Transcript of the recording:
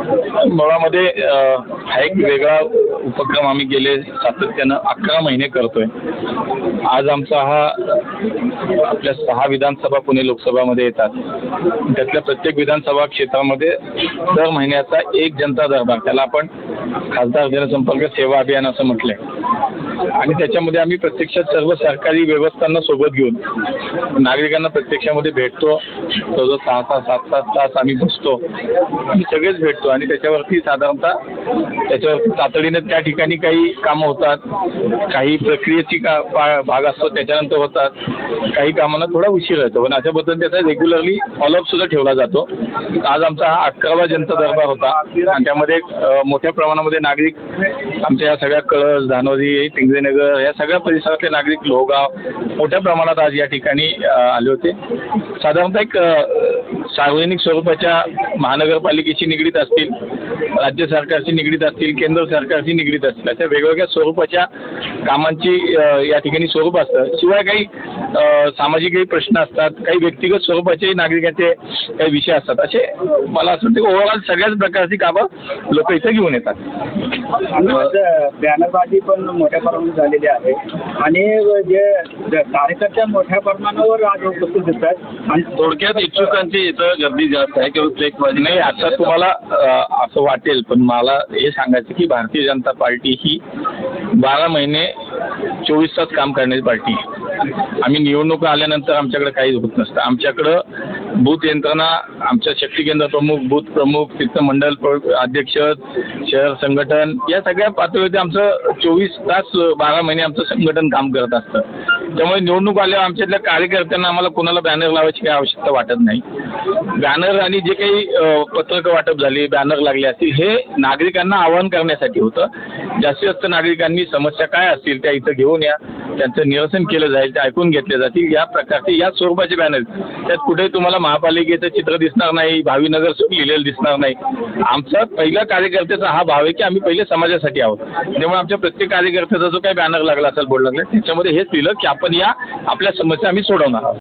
मुळामध्ये हा एक वेगळा उपक्रम आम्ही गेले सातत्यानं 11 महिने करतोय। आज आमचा हा आपल्या 6 विधानसभा पुणे लोकसभामध्ये येतात, त्यातल्या प्रत्येक विधानसभा क्षेत्रामध्ये दर महिन्याचा एक जनता दरबार, त्याला आपण खासदार जनसंपर्क सेवा अभियान असं म्हटलंय, आणि त्याच्यामध्ये आम्ही प्रत्यक्षात सर्व सरकारी व्यवस्थांना सोबत घेऊन नागरिकांना प्रत्यक्षामध्ये भेटतो। जवळजवळ 6-7 तास आम्ही बसतो, आम्ही सगळेच भेटतो आणि त्याच्यावरती साधारणतः तातडीने त्या ठिकाणी काही कामं होतात, काही प्रक्रियेची भाग असतो त्याच्यानंतर होतात, काही कामांना थोडा उशीर येतो, पण अशा पद्धतीने त्याचा रेग्युलरली फॉलोअप सुद्धा ठेवला जातो। आज आमचा हा 11वा जनता दरबार होता आणि त्यामध्ये मोठ्या प्रमाणामध्ये नागरिक आमच्या या सगळ्या कळस, धानोरी, पिंगळेनगर या सगळ्या परिसरातले नागरिक, लोहगाव मोठ्या प्रमाणात आज या ठिकाणी आले होते। साधारणतः एक सार्वजनिक स्वरूपाच्या महानगरपालिकेशी निगडीत असतील, राज्य सरकारशी निगडीत असतील, केंद्र सरकारशी निगडीत असतील, अशा वेगवेगळ्या स्वरूपाच्या कामांची या ठिकाणी स्वरूप असतं। शिवाय काही सामाजिक काही प्रश्न असतात, काही व्यक्तिगत स्वरूपाचे नागरिकांचे काही विषय असतात, असे मला असं वाटतं की ओव्हरऑल सगळ्याच प्रकारची कामं लोक इथं घेऊन येतात। बॅनरबाजी पण मोठ्या प्रमाणात झालेली आहे आणि जे कार्यकर्ते मोठ्या प्रमाणावर आज उपस्थित दिसतात आणि थोडक्यात इच्छुकांची इथं गर्दी जास्त आहे किंवा फ्लेक्सबाजी नाही। आता तुम्हाला असं वाटेल, पण मला हे सांगायचं की भारतीय जनता पार्टी ही 12 महिने 24 तास काम करणारी पार्टी आहे। आम्ही निवडणुका आल्यानंतर आमच्याकडे काहीच होत नसतं। आमच्याकडं बूथ यंत्रणा, आमच्या शक्ती केंद्र प्रमुख, बूथ प्रमुख, तिथं मंडल अध्यक्ष, शहर संघटन या सगळ्या पातळीवरती आमचं 24 तास 12 महिने आमचं संघटन काम करत असतं। त्यामुळे निवडणूक आल्यावर आमच्यातल्या कार्यकर्त्यांना आम्हाला कोणाला बॅनर लावायची काही आवश्यकता वाटत नाही। बॅनर आणि जे काही पत्रकं वाटप झाली, बॅनर लागले असतील, हे नागरिकांना आवाहन करण्यासाठी होतं। जास्तीत जास्त नागरिकांनी समस्या काय असतील त्या इथं घेऊन या, त्यांचं निरसन केलं जाईल, ते ऐकून घेतले जातील। या प्रकारचे या स्वरूपाचे बॅनर, त्यात कुठे तुम्हाला महापालिकेचं चित्र दिसणार नाही, भावी नगर लिहिलेलं दिसणार नाही। आमचा पहिला कार्यकर्त्याचा हा भाव आहे की आम्ही पहिले समाजासाठी आहोत। त्यामुळे आमच्या प्रत्येक कार्यकर्त्याचा जो काही बॅनर लागला असेल, बोर्ड लागला, त्याच्यामध्ये हेच लिहिलं की आपण या आपल्या समस्या आम्ही सोडवणार आहोत।